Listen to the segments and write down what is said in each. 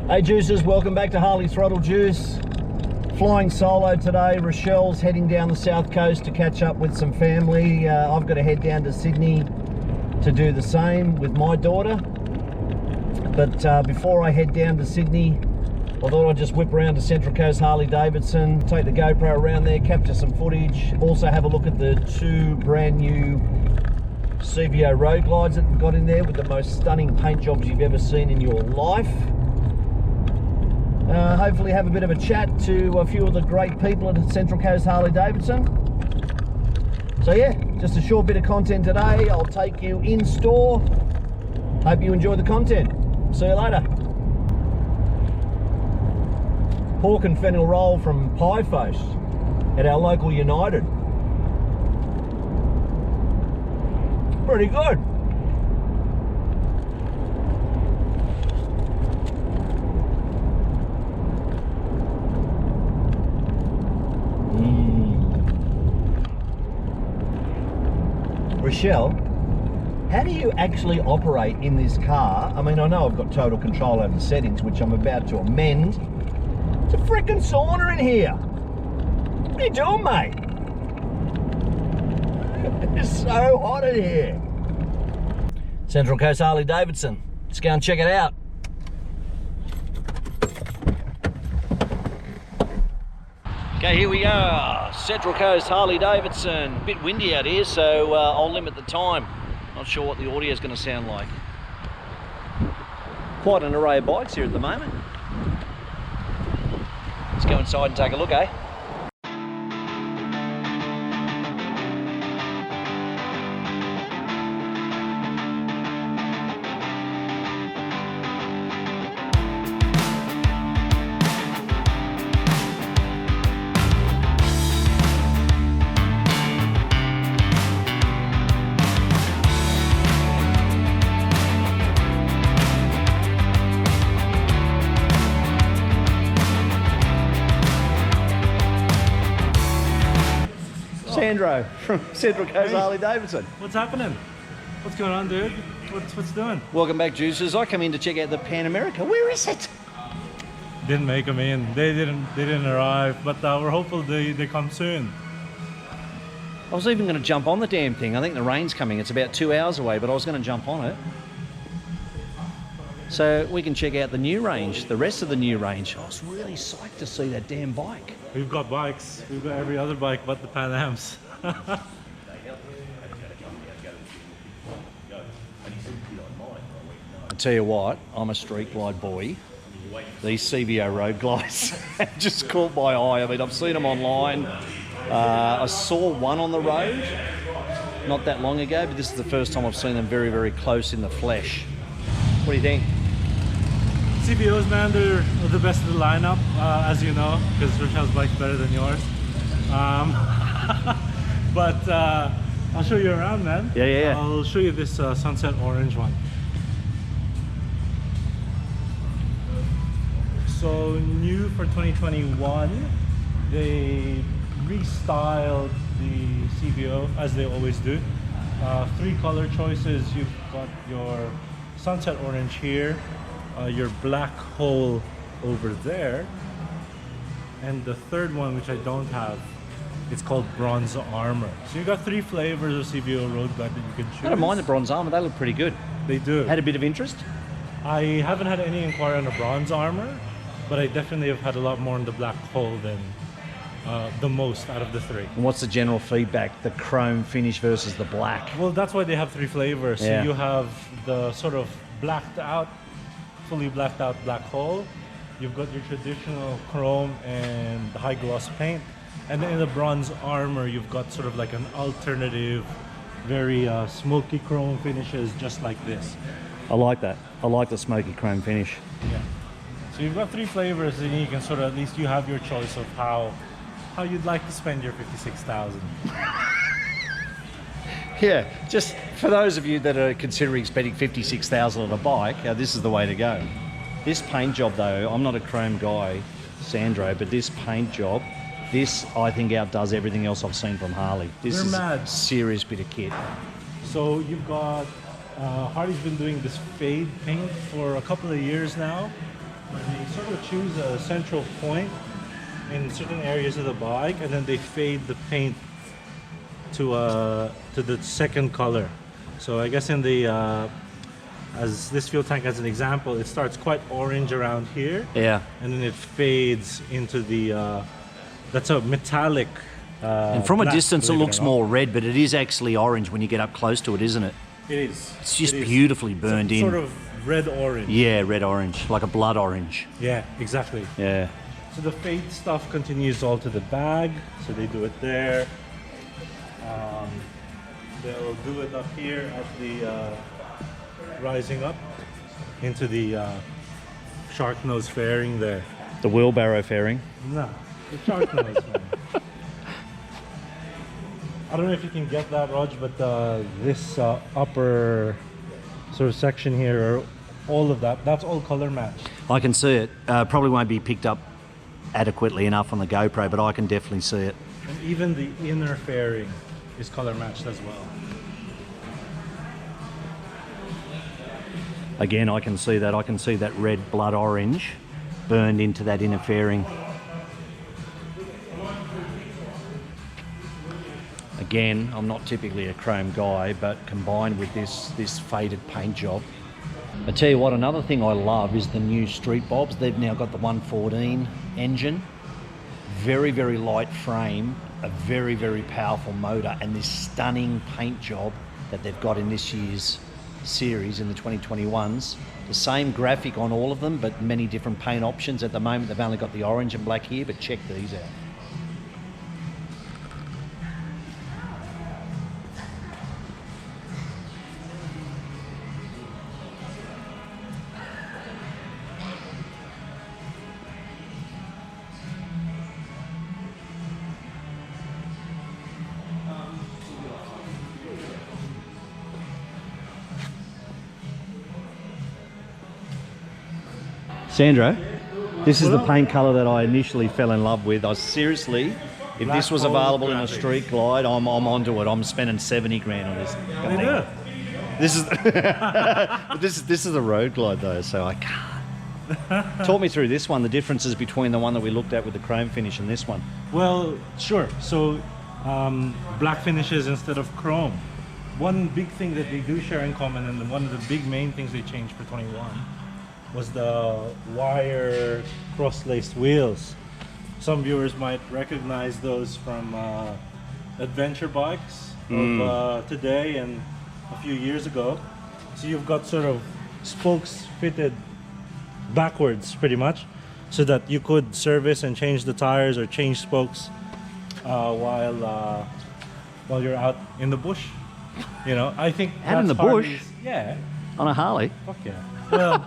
Hey Juicers, welcome back to Harley Throttle Juice. Flying solo today. Rochelle's heading down the south coast to catch up with some family. I've got to head down to Sydney to do the same with my daughter. But before I head down to Sydney, I thought I'd just whip around to Central Coast Harley Davidson, take the GoPro around there, capture some footage, also have a look at the two brand new CVO road glides that we've got in there with the most stunning paint jobs you've ever seen in your life. Hopefully have a bit of a chat to a few of the great people at Central Coast Harley Davidson. So yeah, just a short bit of content today. I'll take you in store. Hope you enjoy the content. See you later. Pork and fennel roll from Pie Face at our local United. Pretty good. Rochelle, how do you actually operate in this car? I mean, I know I've got total control over the settings, which I'm about to amend. It's a freaking sauna in here. What are you doing, mate? It's so hot in here. Central Coast Harley Davidson. Let's go and check it out. Okay, here we are, Central Coast Harley Davidson. A bit windy out here, so I'll limit the time. Not sure what the audio is going to sound like. Quite an array of bikes here at the moment. Let's go inside and take a look, eh? Sandro from Central Coast Harley Davidson. What's happening? What's going on, dude? What's doing? Welcome back, Juicers. I come in to check out the Pan America. Where is it? Didn't make them in. They didn't arrive, but we're hopeful they come soon. I was even going to jump on the damn thing. I think the rain's coming. It's about 2 hours away, but I was going to jump on it. So we can check out the new range, the rest of the new range. I was really psyched to see that damn bike. We've got bikes. We've got every other bike but the Pan Ams. I tell you what, I'm a street glide boy. These CVO road glides just caught my eye. I mean, I've seen them online. I saw one on the road not that long ago, but this is the first time I've seen them very, very close in the flesh. What do you think? CVOs, man, they're the best of the lineup, as you know, because Rochelle's bike's better than yours. But I'll show you around, man. Yeah. I'll show you this sunset orange one. So new for 2021, they restyled the CVO as they always do. 3 color choices. You've got your sunset orange here, your black hole over there, and the third one, which I don't have, it's called bronze armor. So you got 3 flavors of CVO road glide that you can choose. I don't mind the bronze armor. They look pretty good. They do. Had a bit of interest? I haven't had any inquiry on the bronze armor, but I definitely have had a lot more on the black hole than the most out of the 3. And what's the general feedback? The chrome finish versus the black? Well, that's why they have 3 flavors. Yeah. So you have the sort of blacked out, fully blacked out black hole. You've got your traditional chrome and the high gloss paint. And then in the bronze armor, you've got sort of like an alternative, very smoky chrome finishes, just like this. I like that. I like the smoky chrome finish. Yeah. So you've got 3 flavors, and you can sort of, at least you have your choice of how you'd like to spend your 56,000. Yeah, just for those of you that are considering spending 56,000 on a bike, this is the way to go. This paint job though, I'm not a chrome guy, Sandro, but this paint job, this I think outdoes everything else I've seen from Harley. This is a serious bit of kit. So you've got, Harley's been doing this fade paint for a couple of years now. They sort of choose a central point in certain areas of the bike, and then they fade the paint to the second color. So I guess in the as this fuel tank as an example, it starts quite orange around here. Yeah. And then it fades into the that's a metallic. And from a black, distance, it believe looks or not. more red, but it is actually orange when you get up close to it, isn't it? It is. It's just It is. beautifully burned in. Sort of red orange. Yeah, red orange, like a blood orange. Yeah, exactly. Yeah. So the fade stuff continues all to the bag. So they do it there. They'll do it up here at the rising up into the shark nose fairing there. The wheelbarrow fairing. No, the shark nose, man. I don't know if you can get that, Raj, but this upper sort of section here, or all of that, that's all color matched. I can see it. Probably won't be picked up adequately enough on the GoPro, but I can definitely see it. And even the inner fairing is color matched as well. Again, I can see that. I can see that red blood orange burned into that inner fairing. Again, I'm not typically a chrome guy, but combined with this faded paint job. I tell you what, another thing I love is the new Street Bobs. They've now got the 114 engine. Very, very light frame, a very, very powerful motor, and this stunning paint job that they've got in this year's series in the 2021s. The same graphic on all of them, but many different paint options. At the moment, they've only got the orange and black here, but check these out. Sandro, this is the paint colour that I initially fell in love with. I seriously, if this was available in a street glide, I'm onto it. I'm spending 70 grand on this. Yeah. This is this is a road glide though, so I can't. Talk me through this one, the differences between the one that we looked at with the chrome finish and this one. Well, sure. So black finishes instead of chrome. One big thing that they do share in common, and one of the big main things they changed for 21, was the wire cross-laced wheels. Some viewers might recognize those from adventure bikes of today and a few years ago. So you've got sort of spokes fitted backwards pretty much, so that you could service and change the tires or change spokes while you're out in the bush. You know, I think Out in that's the bush? Harley's- Yeah. On a Harley? Fuck yeah. Well,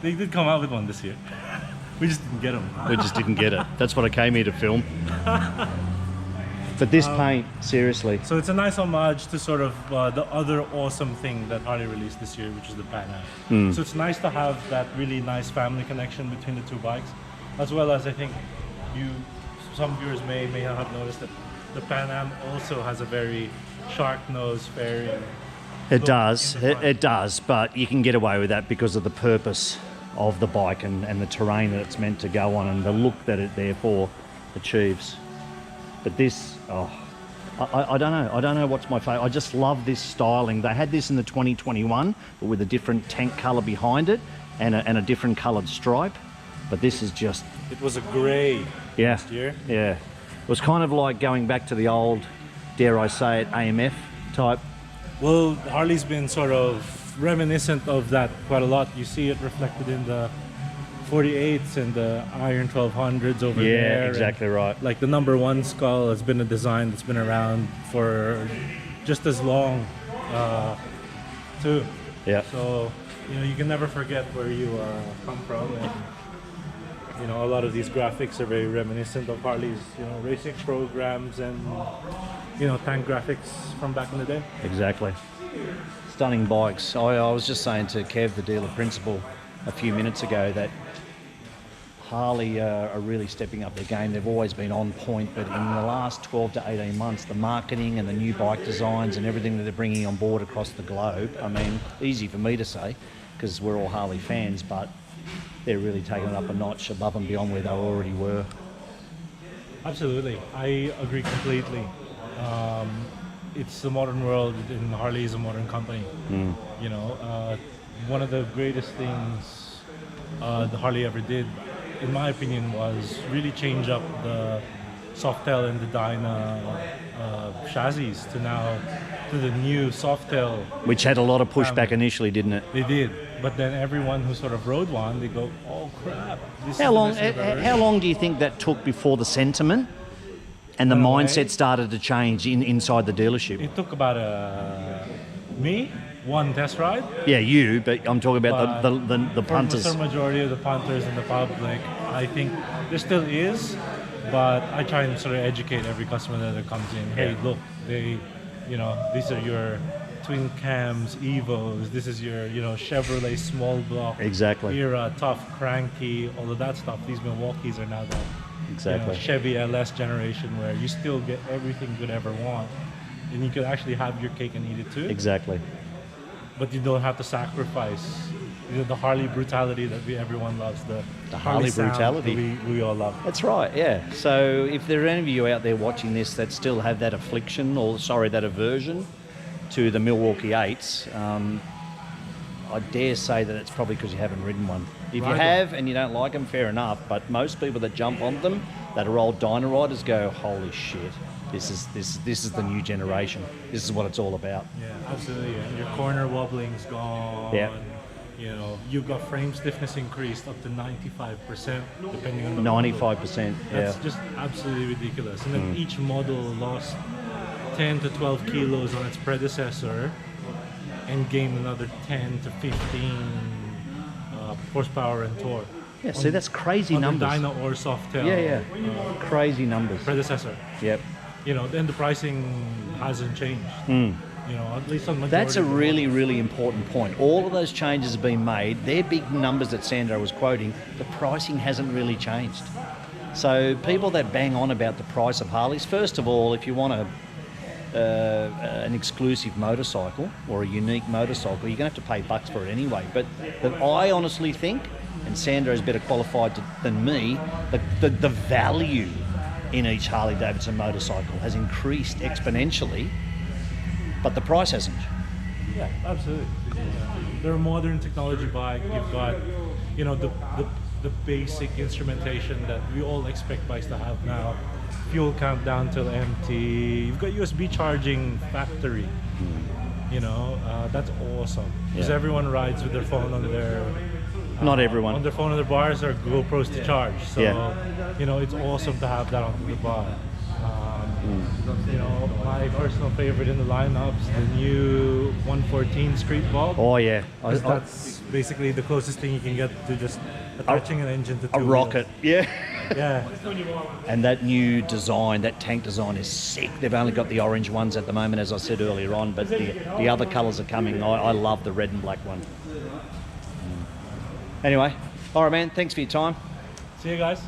they did come out with one this year. We just didn't get them. We just didn't get it. That's what I came here to film. But this paint, seriously. So it's a nice homage to sort of the other awesome thing that Harley released this year, which is the Pan Am. So it's nice to have that really nice family connection between the two bikes, as well as I think some viewers may not have noticed that the Pan Am also has a very shark nose fairing. It does, it does, but you can get away with that because of the purpose of the bike and the terrain that it's meant to go on and the look that it therefore achieves. But this, I don't know what's my favourite. I just love this styling. They had this in the 2021, but with a different tank colour behind it and a different coloured stripe. But this is just... It was a grey last year. Yeah. It was kind of like going back to the old, dare I say it, AMF type. Well, Harley's been sort of reminiscent of that quite a lot. You see it reflected in the 48s and the Iron 1200s over there. Yeah, exactly right. Like the number one skull has been a design that's been around for just as long, too. Yeah. So, you can never forget where you come from. And, a lot of these graphics are very reminiscent of Harley's, racing programs and, tank graphics from back in the day. Exactly. Stunning bikes. I was just saying to Kev, the dealer principal, a few minutes ago that Harley are really stepping up their game. They've always been on point, but in the last 12 to 18 months, the marketing and the new bike designs and everything that they're bringing on board across the globe, I mean, easy for me to say because we're all Harley fans, but they're really taking it up a notch above and beyond where they already were. Absolutely, I agree completely. It's the modern world, and Harley is a modern company. You know, one of the greatest things the Harley ever did, in my opinion, was really change up the Softail and the Dyna chassis to the new Softail. Which had a lot of pushback initially, didn't it? They did, but then everyone who sort of rode one, they go, "Oh crap!" This How is long? the best I've ever How ridden." long do you think that took before the sentiment and the In a mindset way. started to change inside the dealership? It took about one test ride. Yeah, you. But I'm talking about the punters. For the majority of the punters in the public, I think there still is, but I try and sort of educate every customer that comes in. Hey, Yeah. look, these are your twin cams, Evos. This is your, Chevrolet small block. Exactly. Era, tough, cranky, all of that stuff. These Milwaukees are now the Exactly. Chevy LS generation, where you still get everything you could ever want, and you could actually have your cake and eat it too. Exactly. But you don't have to sacrifice the Harley brutality that everyone loves. The Harley sound brutality. that we all love. That's right, yeah. So if there are any of you out there watching this that still have that affliction, that aversion to the Milwaukee 8s, I dare say that it's probably because you haven't ridden one. If you Right. have and you don't like them, fair enough. But most people that jump on them, that are old Dyna riders, go, "Holy shit! This is the new generation. This is what it's all about." Yeah, absolutely. And your corner wobbling's gone. Yeah. You've got frame stiffness increased up to 95%, depending on the 95%. model. Yeah. That's just absolutely ridiculous. And then each model lost 10 to 12 kilos on its predecessor and gained another 10 to 15 horsepower and torque. Yeah. See, that's crazy on the numbers. Dyna or Softail Yeah. Crazy numbers. predecessor. Yep. Then the pricing hasn't changed. At least on majority. That's a of the really, models. really important point. All of those changes have been made. They're big numbers that Sandro was quoting. The pricing hasn't really changed. So people that bang on about the price of Harleys, first of all, if you want an exclusive motorcycle or a unique motorcycle, you're going to have to pay bucks for it anyway. But I honestly think, and Sandro's better qualified than me, the value in each Harley Davidson motorcycle has increased exponentially, but the price hasn't. Yeah, absolutely. They're a modern technology bike. You've got, the basic instrumentation that we all expect bikes to have now. Fuel count down till empty. You've got USB charging factory. That's awesome. Because Yeah. everyone rides with their phone on their. Not everyone. On their phone on their bars or GoPros to charge. So, Yeah. it's awesome to have that on the bar. My personal favorite in the lineups, the new 114 Street Bob. Oh yeah, 'Cause that's basically the closest thing you can get to just attaching an engine to two a rocket. Yeah. wheels. Yeah. And that new design, that tank design is sick. They've only got the orange ones at the moment, as I said earlier on, but the other colours are coming. I love the red and black one. Anyway, all right, man. Thanks for your time. See you guys.